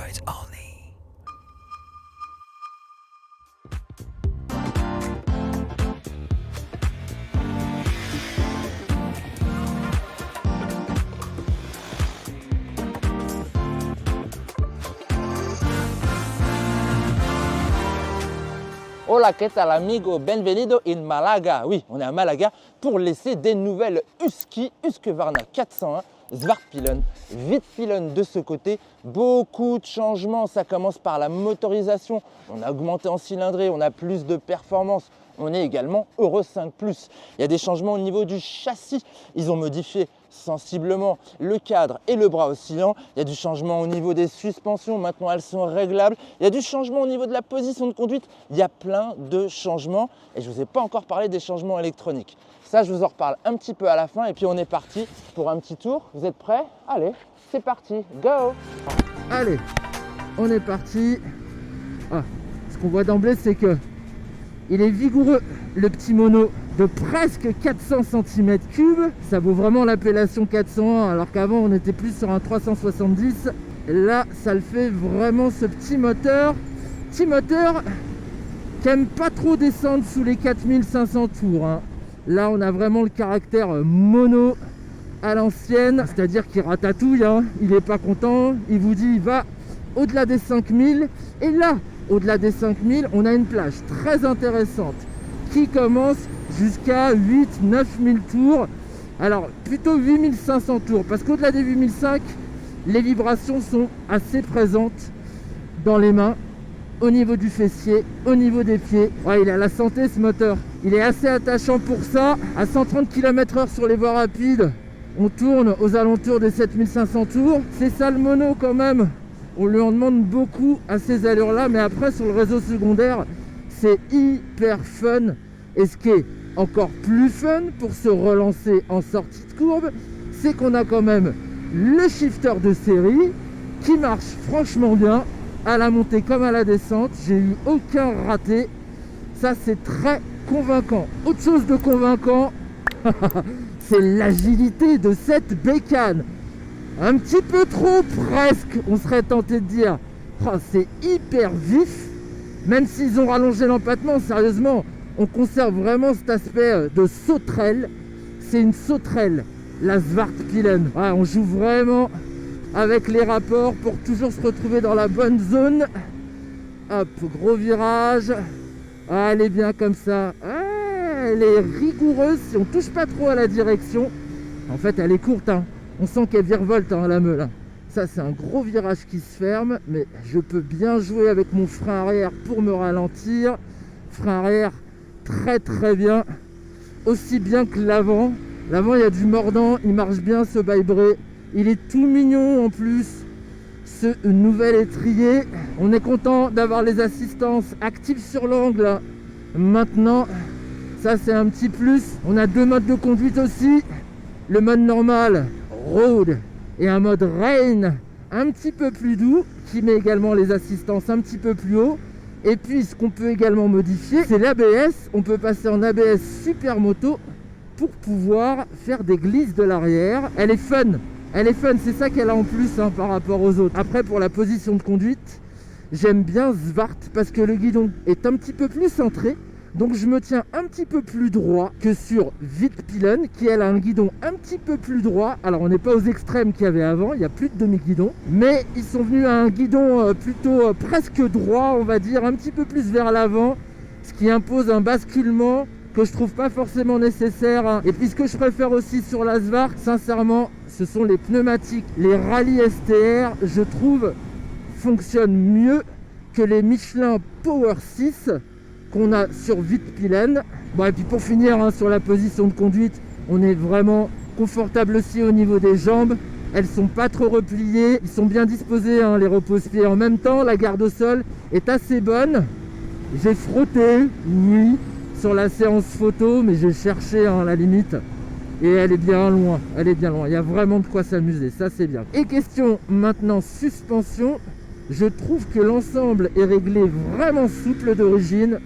Androids only. Hola, ¿qué tal amigo? Bienvenido in Malaga. Oui, on est à Malaga pour laisser des nouvelles Husky, Husqvarna 401, Svartpilen, Vitpilen de ce côté. Beaucoup de changements, ça commence par la motorisation. On a augmenté en cylindrée, on a plus de performance. On est également Euro 5+. Il y a des changements au niveau du châssis. Ils ont modifié sensiblement le cadre et le bras oscillant. Il y a du changement au niveau des suspensions. Maintenant, elles sont réglables. Il y a du changement au niveau de la position de conduite. Il y a plein de changements. Et je ne vous ai pas encore parlé des changements électroniques. Ça, je vous en reparle un petit peu à la fin. Et puis, on est parti pour un petit tour. Vous êtes prêts? Allez, c'est parti. Go! Allez, on est parti. Ce qu'on voit d'emblée, c'est que il est vigoureux, le petit mono, de presque 400 cm3. Ça vaut vraiment l'appellation 401, alors qu'avant on était plus sur un 370. Et là, ça le fait vraiment, ce petit moteur qui aime pas trop descendre sous les 4500 tours. Là, on a vraiment le caractère mono à l'ancienne, c'est-à-dire qu'il ratatouille, il n'est pas content, il vous dit il va au-delà des 5000. Et là, au-delà des 5000, on a une plage très intéressante qui commence jusqu'à 8-9 000 tours. Alors, plutôt 8500 tours, parce qu'au-delà des 8500, les vibrations sont assez présentes dans les mains, au niveau du fessier, au niveau des pieds. Ouais, il a la santé, ce moteur. Il est assez attachant pour ça. À 130 km/h sur les voies rapides, on tourne aux alentours des 7500 tours. C'est ça le mono quand même. On lui en demande beaucoup à ces allures-là, mais après, sur le réseau secondaire, c'est hyper fun. Et ce qui est encore plus fun pour se relancer en sortie de courbe, c'est qu'on a quand même le shifter de série qui marche franchement bien, à la montée comme à la descente. J'ai eu aucun raté. Ça, c'est très convaincant. Autre chose de convaincant, c'est l'agilité de cette bécane. Un petit peu trop, presque, on serait tenté de dire. C'est hyper vif. Même s'ils ont rallongé l'empattement, sérieusement, on conserve vraiment cet aspect de sauterelle. C'est une sauterelle, la Svartpilen. On joue vraiment avec les rapports pour toujours se retrouver dans la bonne zone. Hop, gros virage. Elle est bien comme ça. Elle est rigoureuse, si on touche pas trop à la direction. En fait, elle est courte, On sent qu'elle virevolte, la meule. Ça, c'est un gros virage qui se ferme, mais je peux bien jouer avec mon frein arrière pour me ralentir. Frein arrière très très bien, aussi bien que l'avant. L'avant, il y a du mordant, il marche bien ce vibré. Il est tout mignon en plus, ce nouvel étrier. On est content d'avoir les assistances actives sur l'angle. Maintenant, ça c'est un petit plus. On a deux modes de conduite aussi. Le mode normal, Road, et un mode Rain un petit peu plus doux, qui met également les assistances un petit peu plus haut. Et puis ce qu'on peut également modifier, c'est l'ABS. On peut passer en ABS Super Moto pour pouvoir faire des glisses de l'arrière. Elle est fun, c'est ça qu'elle a en plus par rapport aux autres. Après, pour la position de conduite, j'aime bien Svart parce que le guidon est un petit peu plus centré. Donc je me tiens un petit peu plus droit que sur Vitpilen, qui elle a un guidon un petit peu plus droit. Alors on n'est pas aux extrêmes qu'il y avait avant, il n'y a plus de demi-guidon, mais ils sont venus à un guidon plutôt presque droit, on va dire, un petit peu plus vers l'avant, ce qui impose un basculement que je trouve pas forcément nécessaire. Et puis ce que je préfère aussi sur la Svart, sincèrement, ce sont les pneumatiques. Les Rally STR, je trouve, fonctionnent mieux que les Michelin Power 6 qu'on a sur Vitpilen. Et puis pour finir, sur la position de conduite, on est vraiment confortable aussi au niveau des jambes. Elles sont pas trop repliées, ils sont bien disposés, les repose-pieds. En même temps, la garde au sol est assez bonne. J'ai frotté, oui, sur la séance photo, mais j'ai cherché la limite. Et elle est bien loin, il y a vraiment de quoi s'amuser, ça c'est bien. Et question maintenant suspension, je trouve que l'ensemble est réglé vraiment souple d'origine.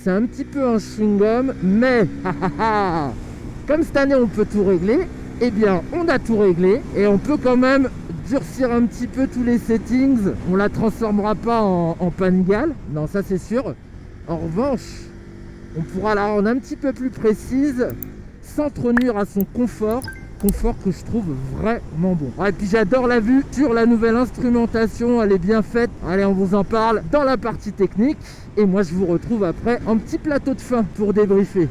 C'est un petit peu un chewing-gum, mais comme cette année on peut tout régler, eh bien on a tout réglé et on peut quand même durcir un petit peu tous les settings. On la transformera pas en Panigale, non ça c'est sûr. En revanche, on pourra la rendre un petit peu plus précise sans trop nuire à son confort que je trouve vraiment bon. Ouais, et puis j'adore la vue sur la nouvelle instrumentation, elle est bien faite. Allez, on vous en parle dans la partie technique et moi je vous retrouve après en petit plateau de fin pour débriefer.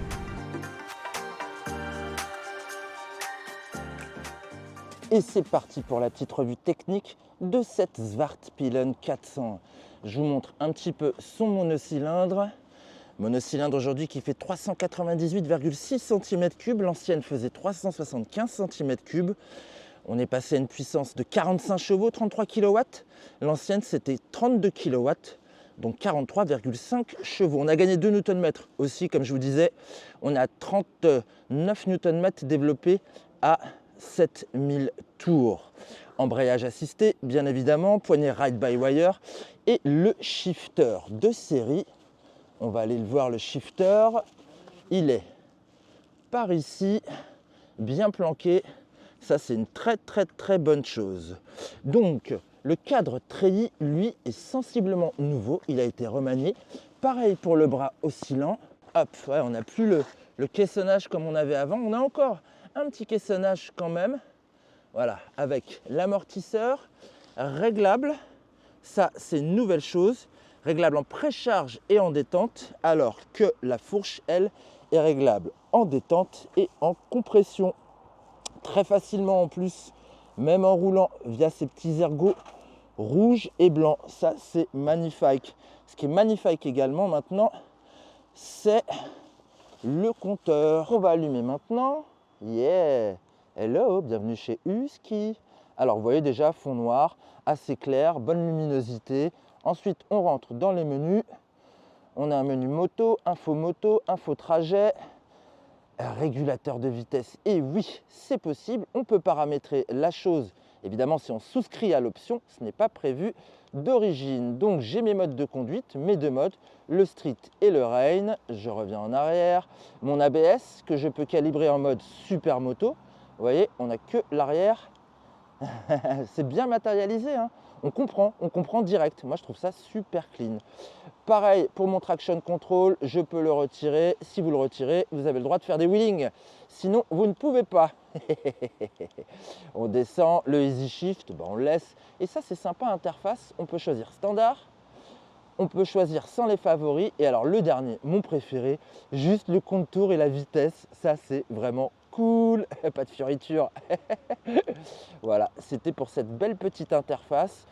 Et c'est parti pour la petite revue technique de cette Svartpilen 400. Je vous montre un petit peu son monocylindre. Monocylindre aujourd'hui qui fait 398,6 cm3, l'ancienne faisait 375 cm3. On est passé à une puissance de 45 chevaux, 33 kW. L'ancienne c'était 32 kW, donc 43,5 chevaux. On a gagné 2 Nm aussi, comme je vous disais. On a 39 Nm développés à 7000 tours. Embrayage assisté, bien évidemment, poignée ride-by-wire et le shifter de série. On va aller le voir, le shifter. Il est par ici, bien planqué. Ça, c'est une très bonne chose. Donc, le cadre treillis, lui, est sensiblement nouveau. Il a été remanié. Pareil pour le bras oscillant. Hop, ouais, on n'a plus le caissonnage comme on avait avant. On a encore un petit caissonnage quand même. Voilà, avec l'amortisseur réglable. Ça, c'est une nouvelle chose. Réglable en précharge et en détente, alors que la fourche, elle, est réglable en détente et en compression. Très facilement en plus, même en roulant via ces petits ergots rouges et blancs. Ça, c'est magnifique. Ce qui est magnifique également maintenant, c'est le compteur. On va allumer maintenant. Yeah! Hello, bienvenue chez Husky. Alors, vous voyez déjà, fond noir, assez clair, bonne luminosité. Ensuite, on rentre dans les menus. On a un menu moto, info trajet, régulateur de vitesse. Et oui, c'est possible. On peut paramétrer la chose. Évidemment, si on souscrit à l'option, ce n'est pas prévu d'origine. Donc, j'ai mes modes de conduite, mes 2 modes, le street et le rain. Je reviens en arrière. Mon ABS que je peux calibrer en mode super moto. Vous voyez, on n'a que l'arrière. C'est bien matérialisé, hein. On comprend direct. Moi, je trouve ça super clean. Pareil, pour mon traction control, je peux le retirer. Si vous le retirez, vous avez le droit de faire des wheelings. Sinon, vous ne pouvez pas. On descend, le easy shift, on le laisse. Et ça, c'est sympa, interface. On peut choisir standard. On peut choisir sans les favoris. Et alors, le dernier, mon préféré, juste le contour et la vitesse. Ça, c'est vraiment cool. Pas de fioriture. Voilà, c'était pour cette belle petite interface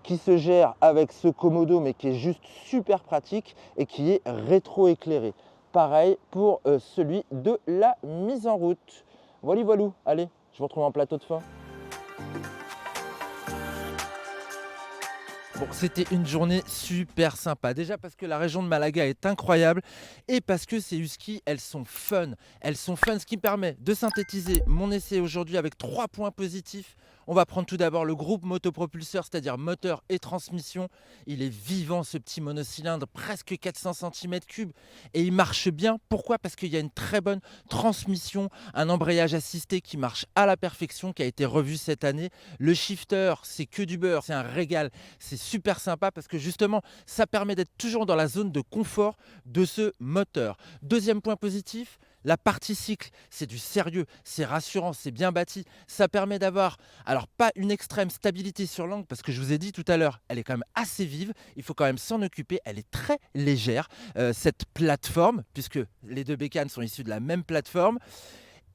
qui se gère avec ce Komodo, mais qui est juste super pratique et qui est rétro-éclairé. Pareil pour celui de la mise en route. Voilà, allez, je vous retrouve en plateau de fin. Bon, c'était une journée super sympa. Déjà parce que la région de Malaga est incroyable et parce que ces Husky, elles sont fun. Elles sont fun, ce qui me permet de synthétiser mon essai aujourd'hui avec 3 points positifs. On va prendre tout d'abord le groupe motopropulseur, c'est-à-dire moteur et transmission. Il est vivant, ce petit monocylindre, presque 400 cm3 et il marche bien. Pourquoi? Parce qu'il y a une très bonne transmission, un embrayage assisté qui marche à la perfection, qui a été revu cette année. Le shifter, c'est que du beurre, c'est un régal, c'est super sympa parce que justement, ça permet d'être toujours dans la zone de confort de ce moteur. Deuxième point positif, la partie cycle, c'est du sérieux, c'est rassurant, c'est bien bâti. Ça permet d'avoir, alors pas une extrême stabilité sur l'angle, parce que je vous ai dit tout à l'heure, elle est quand même assez vive, il faut quand même s'en occuper, elle est très légère, cette plateforme, puisque les 2 bécanes sont issues de la même plateforme.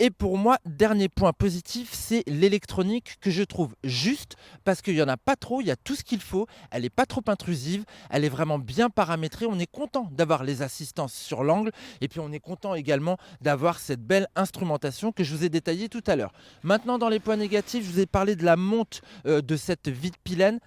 Et pour moi, dernier point positif, c'est l'électronique que je trouve juste parce qu'il n'y en a pas trop, il y a tout ce qu'il faut, elle n'est pas trop intrusive, elle est vraiment bien paramétrée. On est content d'avoir les assistances sur l'angle et puis on est content également d'avoir cette belle instrumentation que je vous ai détaillée tout à l'heure. Maintenant, dans les points négatifs, je vous ai parlé de la monte de cette Svartpilen.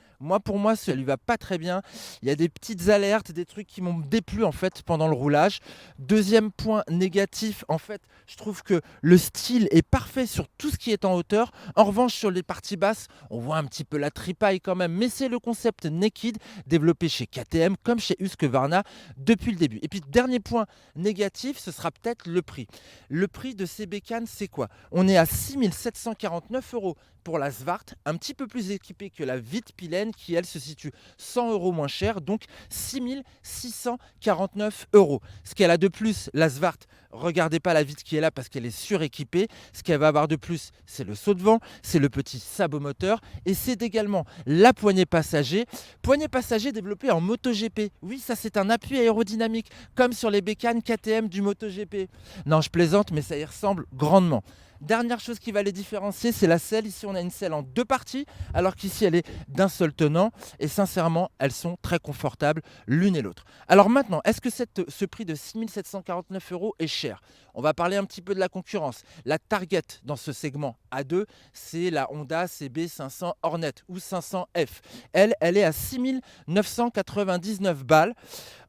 Pour moi, ça lui va pas très bien. Il y a des petites alertes, des trucs qui m'ont déplu en fait pendant le roulage. Deuxième point négatif, en fait, je trouve que le style est parfait sur tout ce qui est en hauteur. En revanche, sur les parties basses, on voit un petit peu la tripaille quand même. Mais c'est le concept Naked développé chez KTM comme chez Husqvarna depuis le début. Et puis, dernier point négatif, ce sera peut-être le prix. Le prix de ces bécanes, c'est quoi? On est à 6 749 € pour la Svart, un petit peu plus équipée que la Vitpilen qui elle se situe 100 € moins cher, donc 6 649 €. Ce qu'elle a de plus, la Svart, regardez pas la Vit qui est là parce qu'elle est suréquipée. Ce qu'elle va avoir de plus, c'est le saut de vent, c'est le petit sabot moteur et c'est également la poignée passager. Poignée passager développée en MotoGP. Oui, ça c'est un appui aérodynamique comme sur les bécanes KTM du MotoGP. Non, je plaisante, mais ça y ressemble grandement. Dernière chose qui va les différencier, c'est la selle. Ici, on a une selle en 2 parties, alors qu'ici, elle est d'un seul tenant. Et sincèrement, elles sont très confortables l'une et l'autre. Alors maintenant, est-ce que ce prix de 6 749 € est cher? On va parler un petit peu de la concurrence. La target dans ce segment A2, c'est la Honda CB 500 Hornet ou 500F. Elle est à 6 999 balles.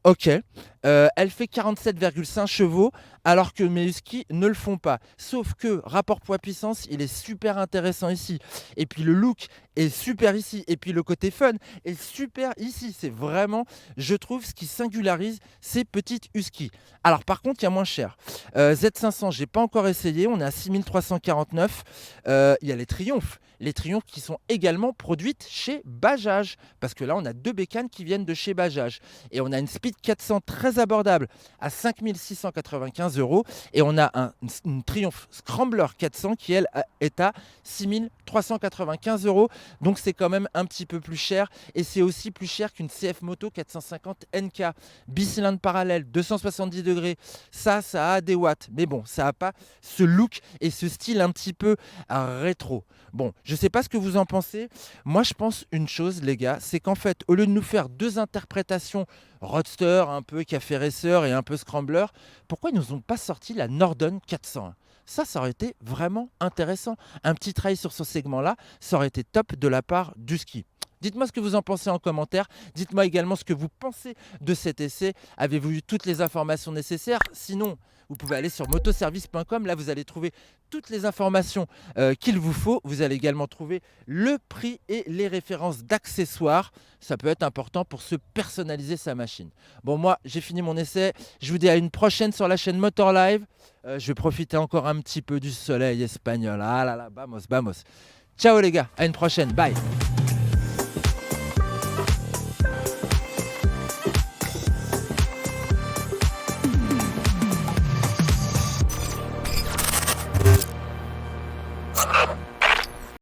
Ok, elle fait 47,5 chevaux alors que mes Husky ne le font pas. Sauf que rapport poids-puissance, il est super intéressant ici. Et puis le look est super ici. Et puis le côté fun est super ici. C'est vraiment, je trouve, ce qui singularise ces petites Husky. Alors par contre, il y a moins cher. Z500, je n'ai pas encore essayé. On est à 6 349. Il y a les Triumph. Les Triumph qui sont également produites chez Bajaj. Parce que là, on a 2 bécanes qui viennent de chez Bajaj. Et on a une Speed 400 très abordable à 5 695 € et on a une Triumph Scrambler 400 qui elle est à 6 395 €, donc c'est quand même un petit peu plus cher et c'est aussi plus cher qu'une CF Moto 450 NK bicylindre parallèle 270 degrés. Ça a des watts, mais bon, ça n'a pas ce look et ce style un petit peu rétro. Bon, je sais pas ce que vous en pensez. Moi, je pense une chose, les gars, c'est qu'en fait, au lieu de nous faire 2 interprétations roadster, un peu café racer et un peu scrambler, pourquoi ils nous ont pas sorti la Norden 401? Ça aurait été vraiment intéressant. Un petit trail sur ce segment-là, ça aurait été top de la part du ski. Dites-moi ce que vous en pensez en commentaire. Dites-moi également ce que vous pensez de cet essai. Avez-vous eu toutes les informations nécessaires? Sinon, vous pouvez aller sur motoservice.com. Là, vous allez trouver toutes les informations qu'il vous faut. Vous allez également trouver le prix et les références d'accessoires. Ça peut être important pour se personnaliser sa machine. Bon, moi, j'ai fini mon essai. Je vous dis à une prochaine sur la chaîne Motor Live. Je vais profiter encore un petit peu du soleil espagnol. Ah là là, vamos, vamos. Ciao les gars, à une prochaine. Bye.